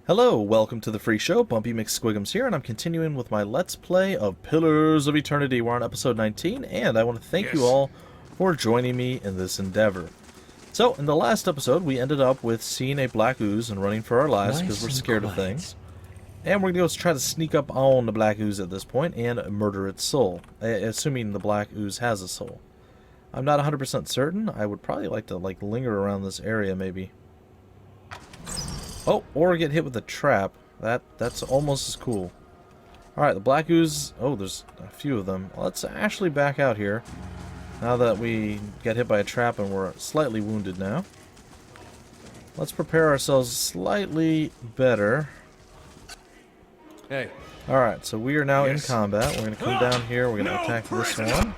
Hello, welcome to the free show. Bumpy McSquigums here, and I'm continuing with my Let's Play of Pillars of Eternity. We're on episode 19, and I want to thank you all for joining me in this endeavor. So, in the last episode, we ended up with seeing a black ooze and running for our lives because we're scared of things. And we're going to go try to sneak up on the black ooze at this point and murder its soul, assuming the black ooze has a soul. I'm not 100% certain. I would probably like to linger around this area, maybe. Oh, or get hit with a trap. That's almost as cool. Alright, the black ooze... Oh, there's a few of them. Let's actually back out here. Now that we get hit by a trap and we're slightly wounded now. Let's prepare ourselves slightly better. Hey. Alright, so we are now in combat. We're going to come down here. We're going to attack this one.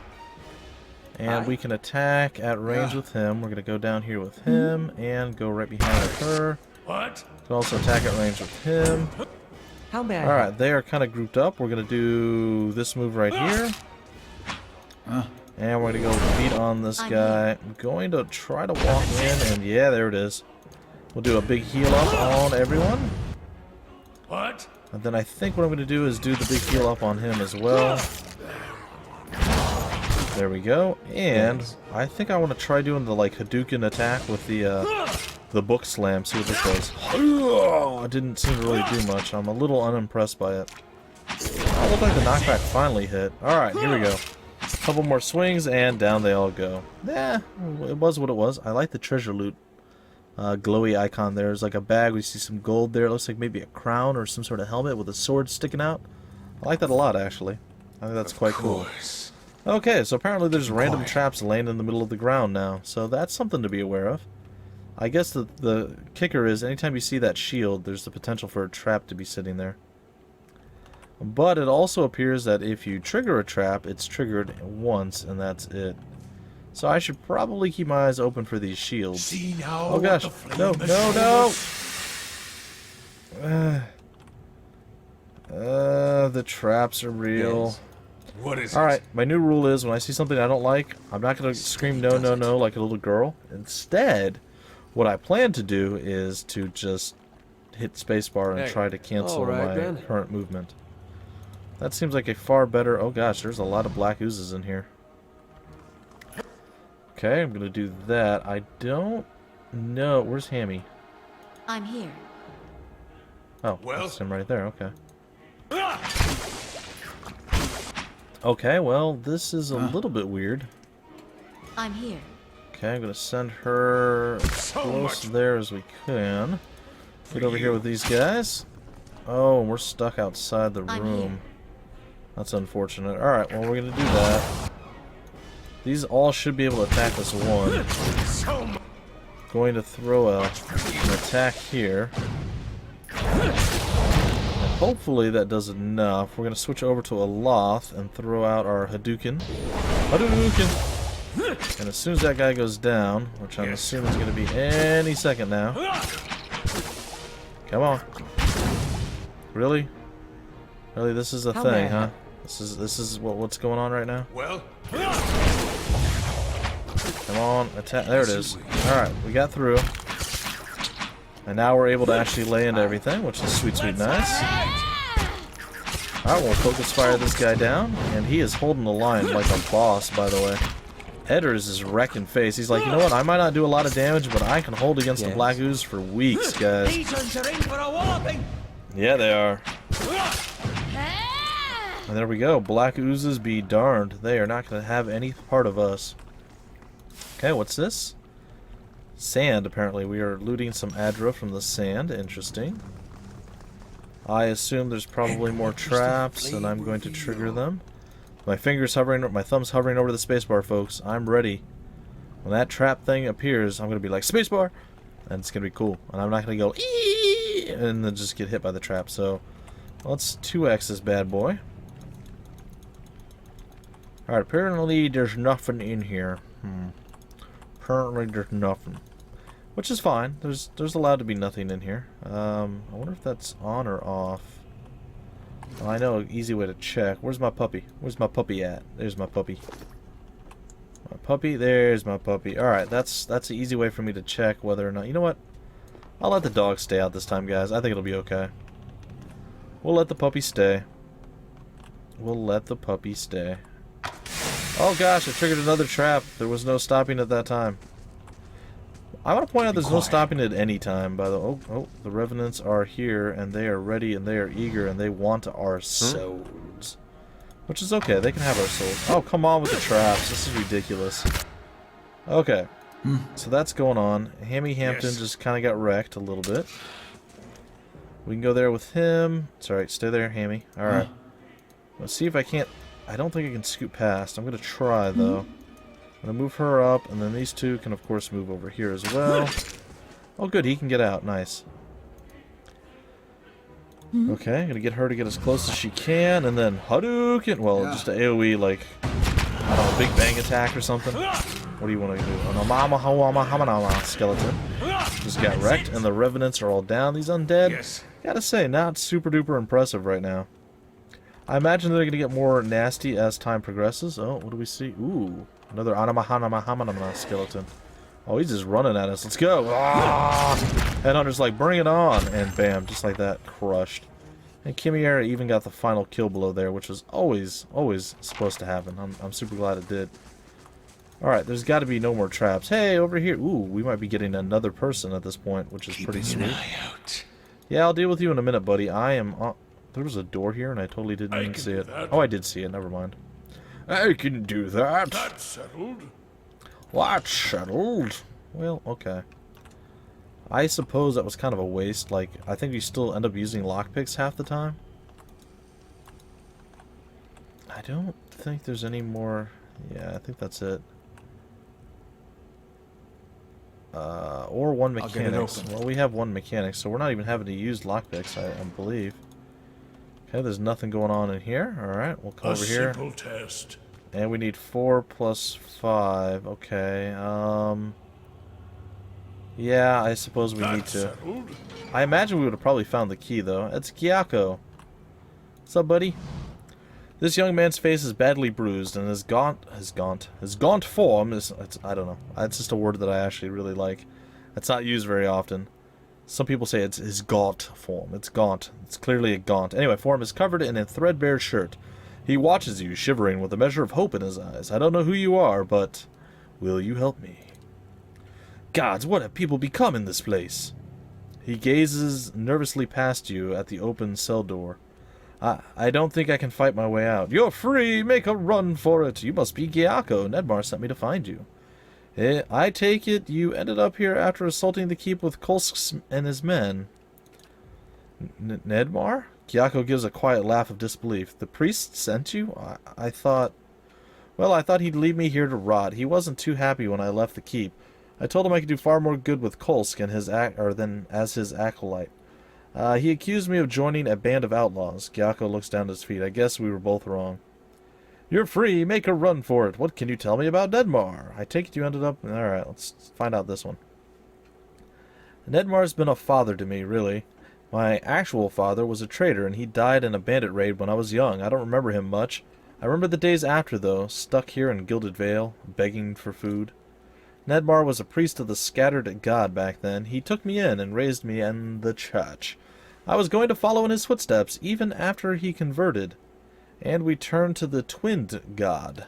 And we can attack at range with him. We're going to go down here with him and go right behind her. What? Can also attack at range with him. How bad? Alright, they are kind of grouped up. We're going to do this move right here. And we're going to go beat on this guy. I'm going to try to walk in, and yeah, there it is. We'll do a big heal up on everyone. What? And then I think what I'm going to do is do the big heal up on him as well. There we go. And I think I want to try doing the Hadouken attack with the book slam, see what this does. Oh, it didn't seem to really do much. I'm a little unimpressed by it. Oh, looked like the knockback finally hit. Alright, here we go. Couple more swings, and down they all go. Yeah, it was what it was. I like the treasure loot glowy icon there. There's like a bag. We see some gold there. It looks like maybe a crown or some sort of helmet with a sword sticking out. I like that a lot, actually. I think that's quite cool. Okay, so apparently there's random traps laying in the middle of the ground now. So that's something to be aware of. I guess the kicker is anytime you see that shield, there's the potential for a trap to be sitting there. But it also appears that if you trigger a trap, it's triggered once, and that's it. So I should probably keep my eyes open for these shields. Oh gosh, no, no, no! The traps are real. What is Alright, my new rule is when I see something I don't like, I'm not going to scream no, no, no like a little girl. Instead, what I plan to do is to just hit spacebar and try to cancel my current movement. That seems like a far better... Oh gosh, there's a lot of black oozes in here. Okay, I'm going to do that. I don't know... Where's Hammy? I'm here. Oh, that's him right there, okay. Okay, well, this is a little bit weird. I'm here. Okay, I'm going to send her as close there as we can. Get over here with these guys. Oh, we're stuck outside the room. That's unfortunate. Alright, well, we're going to do that. These all should be able to attack this one. Going to throw an attack here. And hopefully that does enough. We're going to switch over to a Loth and throw out our Hadouken. Hadouken! And as soon as that guy goes down, which I'm assuming is going to be any second now. Come on. Really? Really, this is a thing, huh? This is what's going on right now? Well. Come on, attack. There it is. Alright, we got through. And now we're able to actually lay into everything, which is sweet, sweet nice. Alright, we'll focus fire this guy down. And he is holding the line like a boss, by the way. Edders is wrecking face. He's like, you know what, I might not do a lot of damage, but I can hold against the black ooze for weeks, guys. Yeah, they are. And there we go. Black oozes be darned. They are not going to have any part of us. Okay, what's this? Sand, apparently. We are looting some Adra from the sand. Interesting. I assume there's probably more traps, and I'm going to trigger them. My thumb's hovering over the spacebar, folks. I'm ready. When that trap thing appears, I'm going to be like, spacebar! And it's going to be cool. And I'm not going to go, eee! And then just get hit by the trap. So, let's 2x this bad boy. Alright, apparently there's nothing in here. Apparently there's nothing. Which is fine. There's allowed to be nothing in here. I wonder if that's on or off. Well, I know an easy way to check. Where's my puppy? Where's my puppy at? There's my puppy. My puppy, there's my puppy. Alright, that's an easy way for me to check whether or not... You know what? I'll let the dog stay out this time, guys. I think it'll be okay. We'll let the puppy stay. We'll let the puppy stay. Oh gosh, I triggered another trap. There was no stopping at that time. I want to point out there's no stopping at any time, by the way. Oh, the revenants are here, and they are ready, and they are eager, and they want our souls. Which is okay, they can have our souls. Oh, come on with the traps. This is ridiculous. Okay. So that's going on. Hammy Hampton just kind of got wrecked a little bit. We can go there with him. It's alright, stay there, Hammy. Alright. Let's see if I can't... I don't think I can scoot past. I'm going to try, though. I'm going to move her up, and then these two can, of course, move over here as well. Oh, good, he can get out. Nice. Okay, I'm going to get her to get as close as she can, and then Hadouken! Well, just an AoE, like, I don't know, Big Bang attack or something. What do you want to do? An skeleton. Just got wrecked, and the revenants are all down. These undead, gotta say, not super duper impressive right now. I imagine they're gonna get more nasty as time progresses. Oh, what do we see? Ooh, another Anamahanamahamanama skeleton. Oh, he's just running at us. Let's go! Ah! Headhunter's like, bring it on! And bam, just like that, crushed. And Chimera even got the final kill below there, which was always supposed to happen. I'm super glad it did. Alright, there's got to be no more traps. Hey, over here. Ooh, we might be getting another person at this point, which is pretty sweet. Yeah, I'll deal with you in a minute, buddy. I am... there was a door here, and I totally didn't even see it. Oh, I did see it. Never mind. I can do that. That's settled. What's settled? Well, okay. I suppose that was kind of a waste. Like, I think you still end up using lockpicks half the time. I don't think there's any more... Yeah, I think that's it. Or one mechanics. Well, we have one mechanic, so we're not even having to use lockpicks, I believe. Okay, there's nothing going on in here. Alright, we'll come over here. Simple test. And we need 4 plus 5. Okay, yeah, I suppose we need to. Settled. I imagine we would have probably found the key, though. It's Gyako. What's up, buddy? This young man's face is badly bruised, and his gaunt form is, I don't know. It's just a word that I actually really like. It's not used very often. Some people say it's his gaunt form. It's gaunt. It's clearly a gaunt. Anyway, form is covered in a threadbare shirt. He watches you, shivering with a measure of hope in his eyes. I don't know who you are, but will you help me? Gods, what have people become in this place? He gazes nervously past you at the open cell door. I don't think I can fight my way out. You're free! Make a run for it! You must be Gyako. Nedmar sent me to find you. I take it you ended up here after assaulting the keep with Kolsk and his men. Nedmar? Gyako gives a quiet laugh of disbelief. The priest sent you? I thought... Well, I thought he'd leave me here to rot. He wasn't too happy when I left the keep. I told him I could do far more good with Kolsk and than as his acolyte. He accused me of joining a band of outlaws. Gyako looks down at his feet. I guess we were both wrong. You're free. Make a run for it. What can you tell me about Nedmar? I take it you ended up... Alright, let's find out this one. Nedmar's been a father to me, really. My actual father was a traitor, and he died in a bandit raid when I was young. I don't remember him much. I remember the days after, though, stuck here in Gilded Vale, begging for food. Nedmar was a priest of the Scattered God back then. He took me in and raised me in the church. I was going to follow in his footsteps, even after he converted, and we turned to the Twinned God.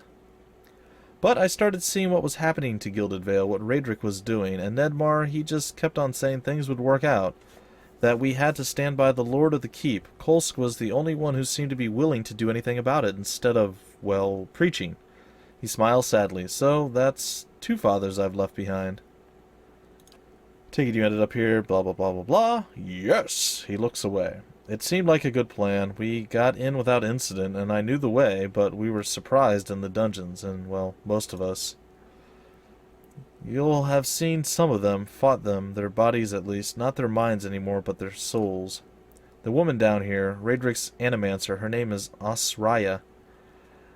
But I started seeing what was happening to Gilded Vale, what Raedric was doing, and Nedmar, he just kept on saying things would work out, that we had to stand by the Lord of the Keep. Kolsk was the only one who seemed to be willing to do anything about it, instead of, well, preaching. He smiles sadly. So, that's 2 fathers I've left behind. Take it you ended up here, blah blah blah blah blah. Yes! He looks away. It seemed like a good plan. We got in without incident, and I knew the way, but we were surprised in the dungeons, and, well, most of us. You'll have seen some of them, fought them, their bodies at least, not their minds anymore, but their souls. The woman down here, Raedric's animancer, her name is Asraya.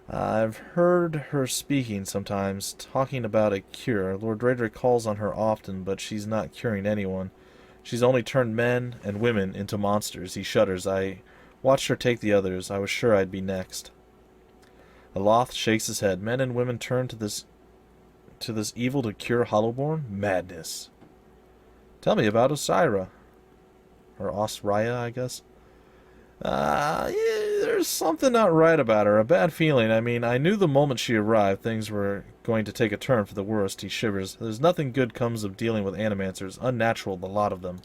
I've heard her speaking sometimes, talking about a cure. Lord Raedric calls on her often, but she's not curing anyone. She's only turned men and women into monsters. He shudders. I watched her take the others. I was sure I'd be next. Aloth shakes his head. Men and women turn to this evil to cure Hollowborn? Madness. Tell me about Osira. Or Osraya, I guess. Yeah, there's something not right about her. A bad feeling. I mean, I knew the moment she arrived things were going to take a turn for the worst. He shivers. There's nothing good comes of dealing with animancers. Unnatural, the lot of them.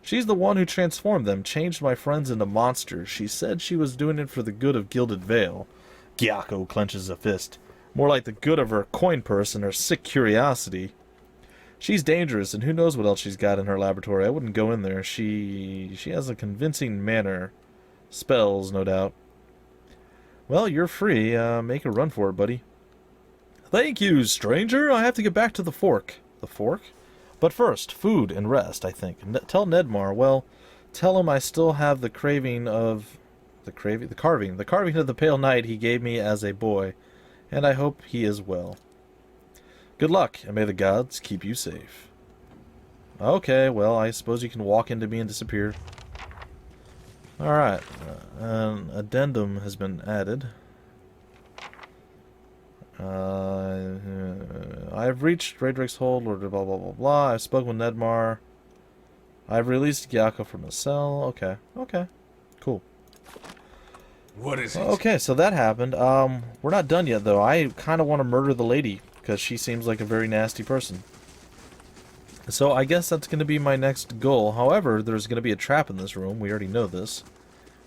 She's the one who transformed them, changed my friends into monsters. She said she was doing it for the good of Gilded Vale. Gyako clenches a fist. More like the good of her coin purse and her sick curiosity. She's dangerous, and who knows what else she's got in her laboratory. I wouldn't go in there. She has a convincing manner. Spells, no doubt. Well, you're free. Make a run for it, buddy. Thank you, stranger. I have to get back to the fork. The fork? But first, food and rest, I think. Tell Nedmar, well, tell him I still have the craving of... The carving of the pale knight he gave me as a boy, and I hope he is well. Good luck, and may the gods keep you safe. Okay, well, I suppose you can walk into me and disappear. Alright, an addendum has been added. I've reached Raedric's hold, or blah blah blah blah. I've spoken with Nedmar. I've released Gyako from his cell. Okay, okay, cool. What is it? Okay, so that happened. We're not done yet, though. I kind of want to murder the lady, because she seems like a very nasty person. So I guess that's going to be my next goal. However, there's going to be a trap in this room. We already know this.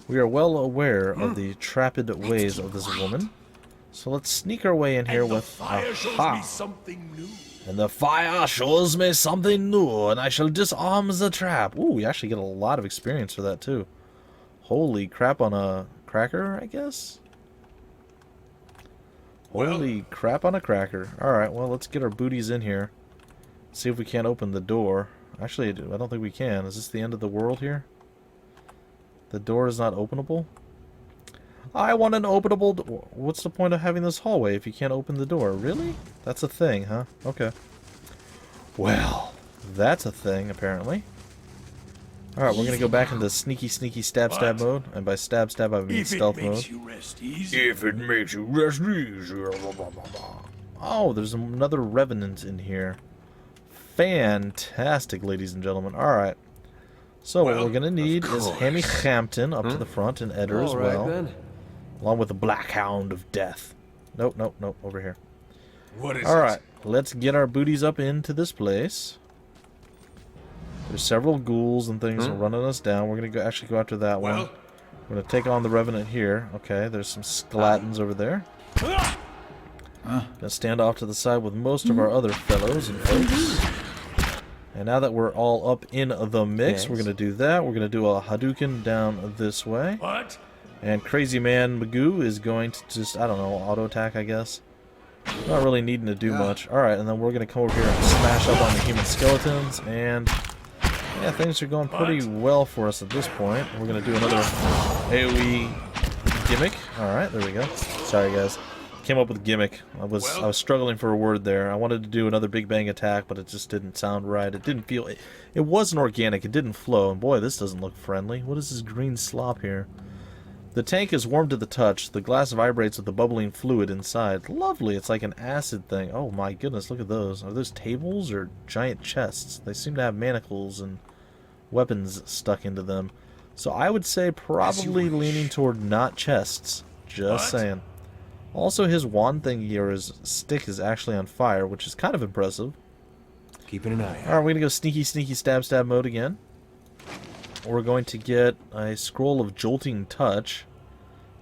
We are well aware of the trapped ways of this woman. So let's sneak our way in here with... Aha! And the fire shows me something new, and I shall disarm the trap. Ooh, we actually get a lot of experience for that, too. Holy crap on a cracker, I guess? Holy crap on a cracker. Alright, well, let's get our booties in here. See if we can't open the door. Actually, I don't think we can. Is this the end of the world here? The door is not openable? I want an openable door. What's the point of having this hallway if you can't open the door? Really? That's a thing, huh? Okay. Well, that's a thing, apparently. Alright, we're gonna go back into sneaky, sneaky stab mode. And by stab, I mean stealth mode. If it makes you rest easy. Oh, there's another revenant in here. Fantastic, ladies and gentlemen. Alright. So what we're gonna need is Hammy Hampton up to the front and Eder as well. Then. Along with the Black Hound of Death. Nope, over here. What is Alright, let's get our booties up into this place. There's several ghouls and things running us down. We're gonna actually go after that one. We're gonna take on the Revenant here. Okay, there's some skeletons over there. Gonna stand off to the side with most of our other fellows and folks. And now that we're all up in the mix, we're gonna do that. We're gonna do a Hadouken down this way. What? And Crazy Man Magoo is going to just, I don't know, auto attack, I guess. Not really needing to do much. Alright, and then we're gonna come over here and smash up on the human skeletons, and yeah, things are going pretty well for us at this point. We're gonna do another AoE gimmick. Alright, there we go. Sorry guys. Came up with gimmick. I was struggling for a word there. I wanted to do another Big Bang attack, but it just didn't sound right. It didn't feel... It wasn't organic. It didn't flow. And boy, this doesn't look friendly. What is this green slop here? The tank is warm to the touch. The glass vibrates with the bubbling fluid inside. Lovely. It's like an acid thing. Oh my goodness, look at those. Are those tables or giant chests? They seem to have manacles and weapons stuck into them. So I would say probably leaning toward not chests. Just saying. Also, his wand thing here, his stick is actually on fire, which is kind of impressive. Keeping an eye out. Alright, we're gonna go sneaky, sneaky stab mode again. We're going to get a scroll of Jolting Touch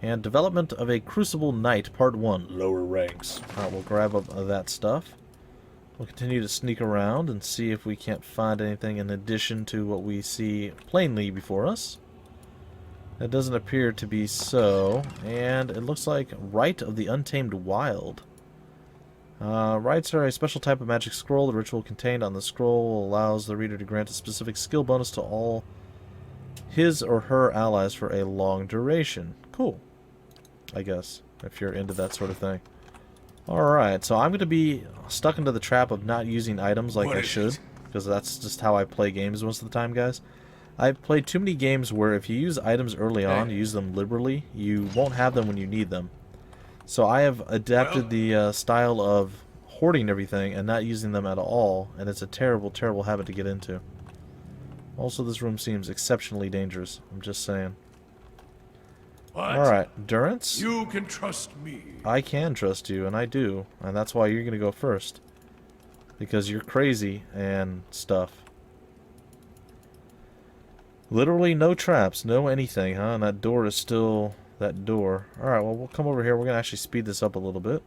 and development of a Crucible Knight Part 1, lower ranks. Alright, we'll grab up that stuff. We'll continue to sneak around and see if we can't find anything in addition to what we see plainly before us. That doesn't appear to be so, and it looks like Rite of the Untamed Wild. Rites are a special type of magic scroll. The ritual contained on the scroll allows the reader to grant a specific skill bonus to all his or her allies for a long duration. Cool. I guess, if you're into that sort of thing. Alright, so I'm going to be stuck into the trap of not using items like I should, because that's just how I play games most of the time, guys. I've played too many games where if you use items early on, you use them liberally, you won't have them when you need them. So I have adapted the style of hoarding everything and not using them at all, and it's a terrible, terrible habit to get into. Also, this room seems exceptionally dangerous. I'm just saying. What? Alright, Durance? You can trust me. I can trust you, and I do. And that's why you're gonna go first. Because you're crazy and stuff. Literally no traps, no anything, huh? And that door is still that door. Alright, well, we'll come over here. We're gonna actually speed this up a little bit.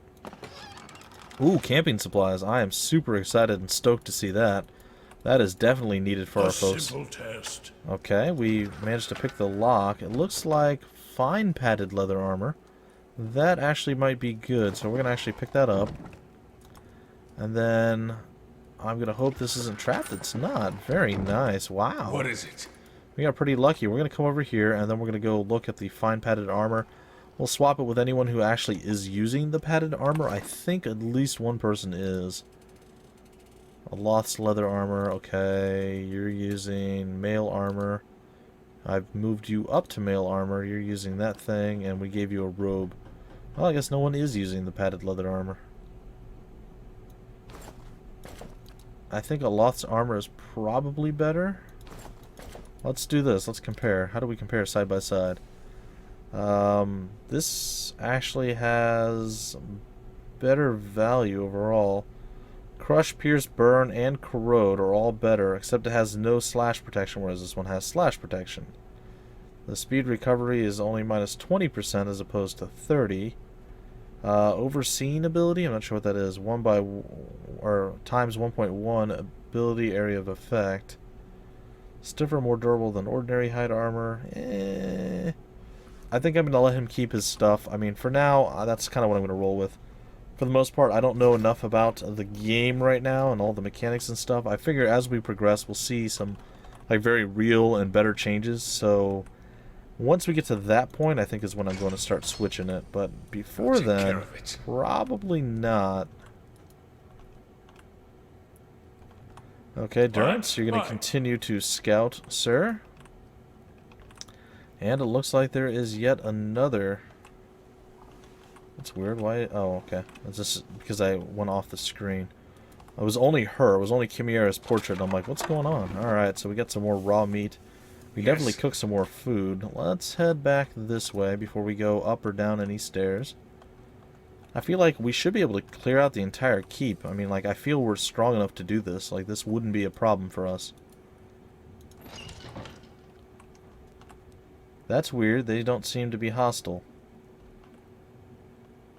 Ooh, camping supplies. I am super excited and stoked to see that. That is definitely needed for our folks. Simple test. Okay, we managed to pick the lock. It looks like fine padded leather armor. That actually might be good, so we're gonna actually pick that up. And then I'm gonna hope this isn't trapped. It's not. Very nice. Wow. What is it? We got pretty lucky. We're gonna come over here and then we're gonna go look at the fine padded armor. We'll swap it with anyone who actually is using the padded armor. I think at least one person is. Aloth's leather armor. Okay, you're using mail armor. I've moved you up to mail armor. You're using that thing, and we gave you a robe. Well, I guess no one is using the padded leather armor. I think Aloth's armor is probably better. Let's do this. Let's compare. How do we compare side by side? This actually has better value overall. Crush, Pierce, Burn, and Corrode are all better, except it has no slash protection, whereas this one has slash protection. The speed recovery is only minus 20% as opposed to 30. Overseen ability, I'm not sure what that is. Times 1.1 ability area of effect. Stiffer, more durable than ordinary hide armor. I think I'm going to let him keep his stuff. I mean, for now, that's kind of what I'm going to roll with. For the most part, I don't know enough about the game right now and all the mechanics and stuff. I figure as we progress, we'll see some like very real and better changes. So once we get to that point, I think is when I'm going to start switching it. But before then, probably not. Okay, Durance, you're going to continue to scout, sir. And it looks like there is yet another. That's weird. Why? Oh, okay. It's just because I went off the screen. It was only her. It was only Chimera's portrait. I'm like, what's going on? Alright, so we got some more raw meat. We definitely cooked some more food. Let's head back this way before we go up or down any stairs. I feel like we should be able to clear out the entire keep. I mean, like, I feel we're strong enough to do this. Like, this wouldn't be a problem for us. That's weird. They don't seem to be hostile.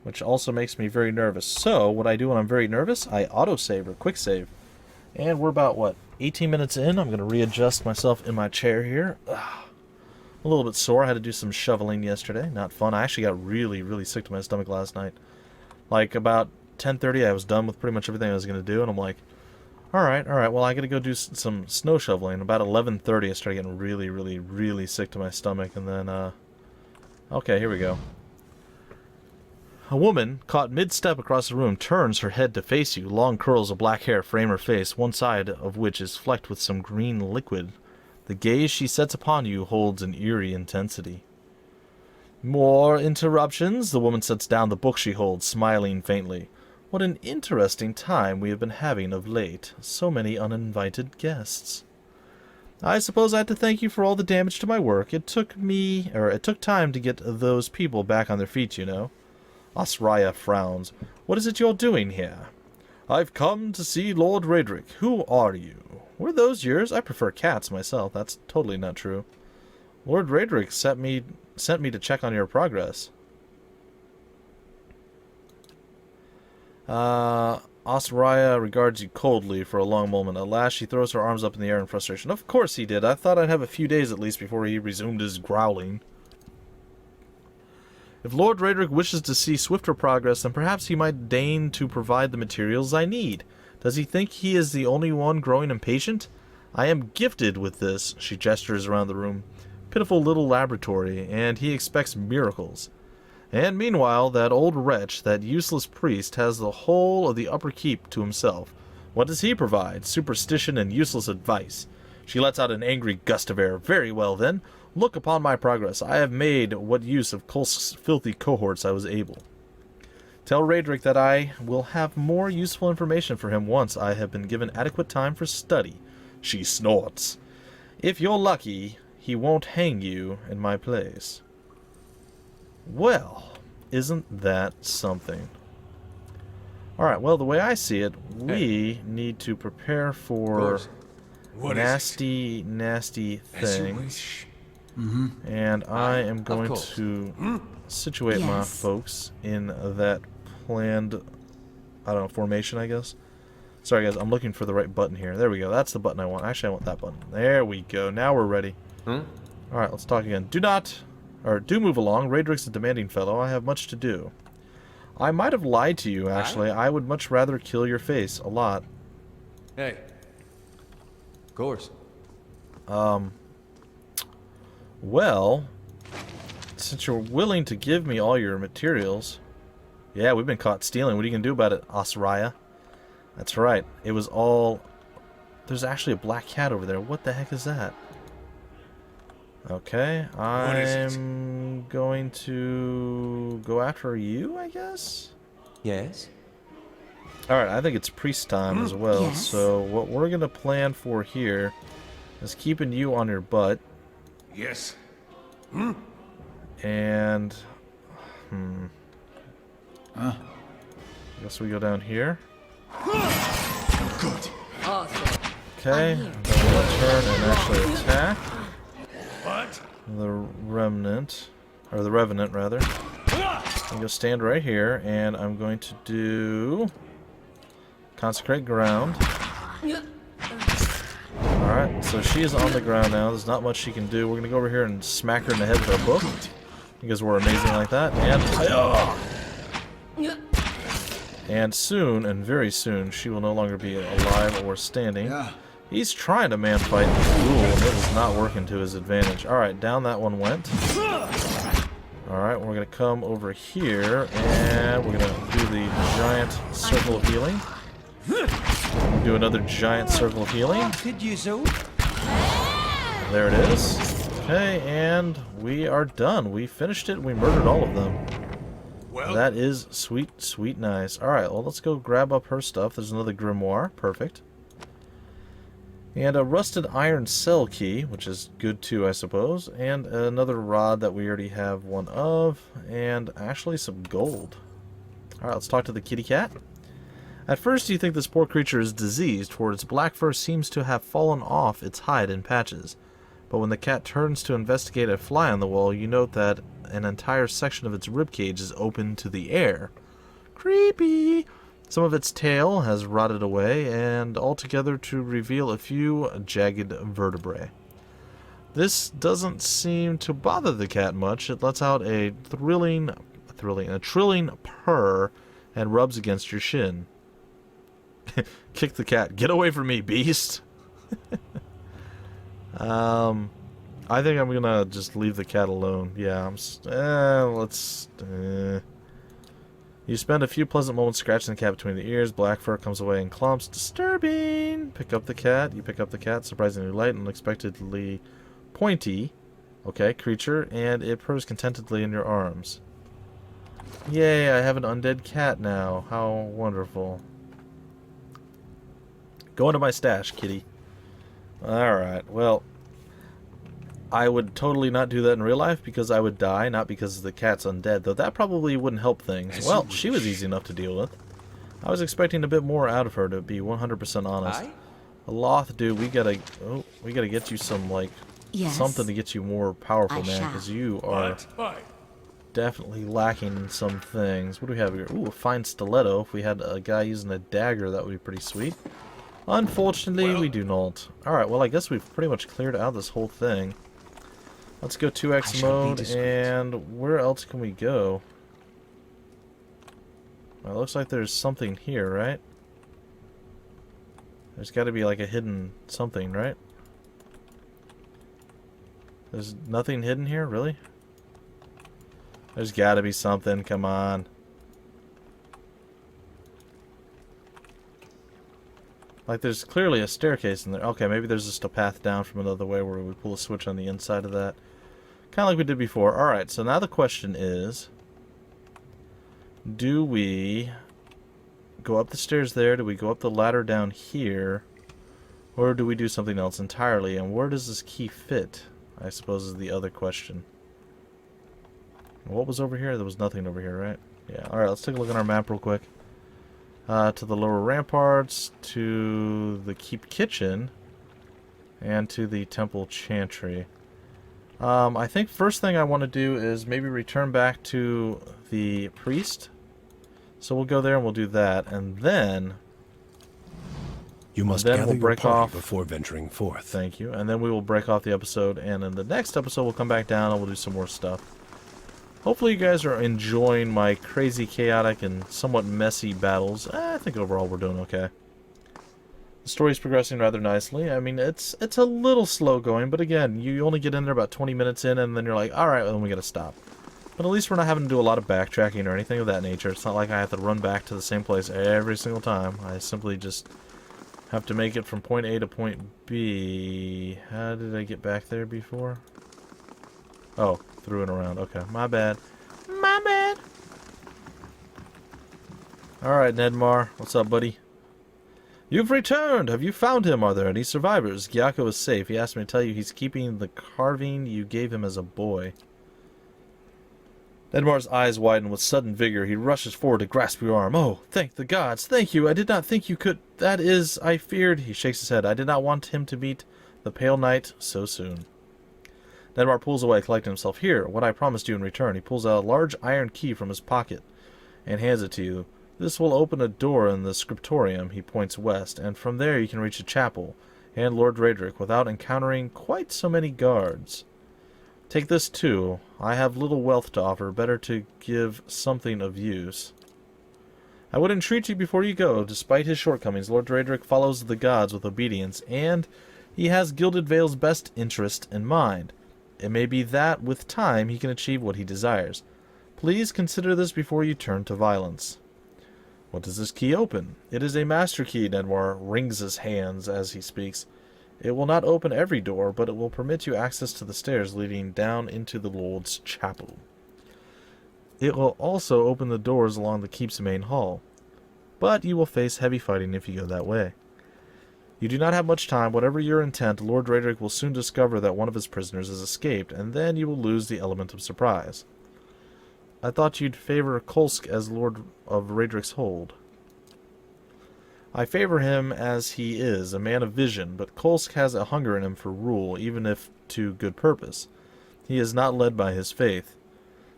Which also makes me very nervous. So, what I do when I'm very nervous, I autosave or quick save. And we're about, what, 18 minutes in? I'm going to readjust myself in my chair here. Ugh. A little bit sore. I had to do some shoveling yesterday. Not fun. I actually got really, really sick to my stomach last night. Like, about 10:30, I was done with pretty much everything I was going to do. And I'm like, alright, well, I got to go do some snow shoveling. About 11:30, I started getting really, really, really sick to my stomach. And then, okay, here we go. A woman, caught mid-step across the room, turns her head to face you. Long curls of black hair frame her face, one side of which is flecked with some green liquid. The gaze she sets upon you holds an eerie intensity. More interruptions? The woman sets down the book she holds, smiling faintly. What an interesting time we have been having of late. So many uninvited guests. I suppose I had to thank you for all the damage to my work. It took time to get those people back on their feet, you know. Asraya frowns. What is it you're doing here? I've come to see Lord Raedric. Who are you? Were those yours? I prefer cats myself. That's totally not true. Lord Raedric sent me to check on your progress. Asraya regards you coldly for a long moment. At last she throws her arms up in the air in frustration. Of course he did. I thought I'd have a few days at least before he resumed his growling. If Lord Raedric wishes to see swifter progress, then perhaps he might deign to provide the materials I need. Does he think he is the only one growing impatient? I am gifted with this, she gestures around the room. Pitiful little laboratory, and he expects miracles. And meanwhile, that old wretch, that useless priest, has the whole of the upper keep to himself. What does he provide? Superstition and useless advice. She lets out an angry gust of air. Very well, then. Look upon my progress. I have made what use of Kulsk's filthy cohorts I was able. Tell Raedric that I will have more useful information for him once I have been given adequate time for study. She snorts. If you're lucky, he won't hang you in my place. Well, isn't that something? Alright, well, the way I see it, we need to prepare for nasty things. And I am going to situate my folks in that planned, I don't know, formation, I guess. Sorry, guys, I'm looking for the right button here. There we go. That's the button I want. Actually, I want that button. There we go. Now we're ready. Alright, let's talk again. Do move along. Raedric's a demanding fellow. I have much to do. I might have lied to you, actually. I would much rather kill your face. A lot. Hey. Of course. Well, since you're willing to give me all your materials... Yeah, we've been caught stealing. What are you going to do about it, Asraya? That's right. It was all... There's actually a black cat over there. What the heck is that? Okay, I'm going to go after you, I guess? Yes? Alright, I think it's priest time as well. Yes. So what we're going to plan for here is keeping you on your butt. Yes. And... I guess we go down here. Good. Okay, then we'll turn and actually attack What? the remnant, or the revenant rather. I'm going to stand right here, and I'm going to do consecrate ground. Alright, so she is on the ground now. There's not much she can do. We're going to go over here and smack her in the head with our book, because we're amazing like that. And soon, and very soon, she will no longer be alive or standing. He's trying to man fight the ghoul, and it is not working to his advantage. Alright, down that one went. Alright, we're going to come over here, and we're going to do the giant circle of healing. Do another giant circle of healing. There it is. Okay, and we are done. We finished it. We murdered all of them. Well, That is sweet, sweet nice. Alright, well, let's go grab up her stuff. There's another grimoire. Perfect. And a rusted iron cell key, which is good too, I suppose. And another rod that we already have one of. And actually some gold. Alright, let's talk to the kitty cat. At first, you think this poor creature is diseased, for its black fur seems to have fallen off its hide in patches. But when the cat turns to investigate a fly on the wall, you note that an entire section of its ribcage is open to the air. Creepy! Some of its tail has rotted away, and altogether to reveal a few jagged vertebrae. This doesn't seem to bother the cat much. It lets out a trilling purr and rubs against your shin. Kick the cat. Get away from me, beast! I think I'm gonna just leave the cat alone. Yeah, You spend a few pleasant moments scratching the cat between the ears. Black fur comes away in clumps. Disturbing! Pick up the cat. You pick up the cat. Surprisingly light and unexpectedly pointy. Okay, creature. And it purrs contentedly in your arms. Yay, I have an undead cat now. How wonderful. Go into my stash, kitty. Alright, well, I would totally not do that in real life because I would die, not because the cat's undead, though that probably wouldn't help things. Well, she was easy enough to deal with. I was expecting a bit more out of her, to be 100% honest. Loth, dude, we gotta get you some, like, something to get you more powerful, man, because you are definitely lacking in some things. What do we have here? Ooh, a fine stiletto. If we had a guy using a dagger, that would be pretty sweet. Unfortunately, we do not. Alright, well, I guess we've pretty much cleared out this whole thing. Let's go 2x mode, and where else can we go? Well, it looks like there's something here, right? There's got to be like a hidden something, right? There's nothing hidden here, really? There's got to be something, come on. Like, there's clearly a staircase in there. Okay, maybe there's just a path down from another way where we pull a switch on the inside of that. Kind of like we did before. Alright, so now the question is... Do we go up the stairs there? Do we go up the ladder down here? Or do we do something else entirely? And where does this key fit? I suppose is the other question. What was over here? There was nothing over here, right? Yeah, alright, let's take a look at our map real quick. To the lower ramparts, to the keep kitchen, and to the temple chantry. I think first thing I want to do is maybe return back to the priest. So we'll go there and we'll do that, and then You must then gather we'll your break party off before venturing forth. Thank you. And then we will break off the episode, and in the next episode we'll come back down and we'll do some more stuff. Hopefully you guys are enjoying my crazy, chaotic, and somewhat messy battles. I think overall we're doing okay. The story's progressing rather nicely. I mean, it's a little slow going, but again, you only get in there about 20 minutes in, and then you're like, alright, well, then we gotta stop. But at least we're not having to do a lot of backtracking or anything of that nature. It's not like I have to run back to the same place every single time. I simply just have to make it from point A to point B. How did I get back there before? Oh, through and around. Okay, my bad. My bad. Alright, Nedmar. What's up, buddy? You've returned! Have you found him? Are there any survivors? Gyako is safe. He asked me to tell you he's keeping the carving you gave him as a boy. Nedmar's eyes widen with sudden vigor. He rushes forward to grasp your arm. Oh, thank the gods! Thank you! I did not think you could... That is, I feared... He shakes his head. I did not want him to meet the pale knight so soon. Nedmar pulls away, collecting himself. Here, what I promised you in return. He pulls out a large iron key from his pocket and hands it to you. This will open a door in the scriptorium, he points west, and from there you can reach the chapel and Lord Raedric without encountering quite so many guards. Take this too. I have little wealth to offer, better to give something of use. I would entreat you before you go. Despite his shortcomings, Lord Raedric follows the gods with obedience, and he has Gilded Vale's best interest in mind. It may be that, with time, he can achieve what he desires. Please consider this before you turn to violence. What does this key open? It is a master key, Nedmar wrings his hands as he speaks. It will not open every door, but it will permit you access to the stairs leading down into the Lord's chapel. It will also open the doors along the keep's main hall, but you will face heavy fighting if you go that way. You do not have much time. Whatever your intent, Lord Raedric will soon discover that one of his prisoners has escaped, and then you will lose the element of surprise. I thought you'd favor Kolsk as Lord of Raedric's hold. I favor him as he is, a man of vision, but Kolsk has a hunger in him for rule, even if to good purpose. He is not led by his faith.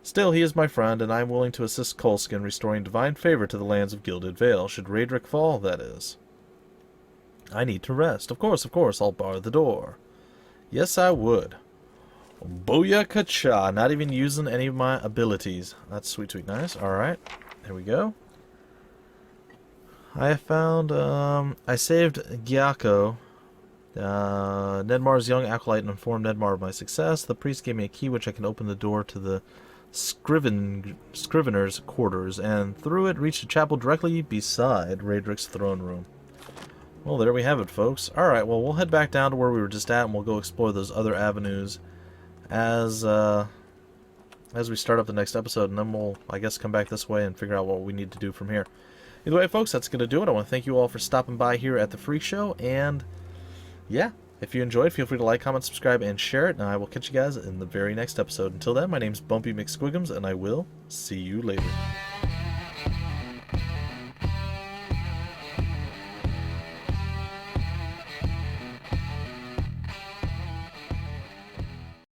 Still, he is my friend, and I am willing to assist Kolsk in restoring divine favor to the lands of Gilded Vale, should Raedric fall, that is. I need to rest. Of course, I'll bar the door. Yes, I would. Booyah-ka-cha, not even using any of my abilities. That's sweet, sweet, nice. Alright, there we go. I found, I saved Gyako, Nedmar's young acolyte, and informed Nedmar of my success. The priest gave me a key which I can open the door to the scrivener's quarters, and through it reach the chapel directly beside Raedric's throne room. Well, there we have it, folks. Alright, well, we'll head back down to where we were just at, and we'll go explore those other avenues as we start up the next episode, and then we'll, I guess, come back this way and figure out what we need to do from here. Either way, folks, that's going to do it. I want to thank you all for stopping by here at the Freak Show, and yeah, if you enjoyed, feel free to like, comment, subscribe, and share it, and I will catch you guys in the very next episode. Until then, my name's Bumpy McSquigums, and I will see you later.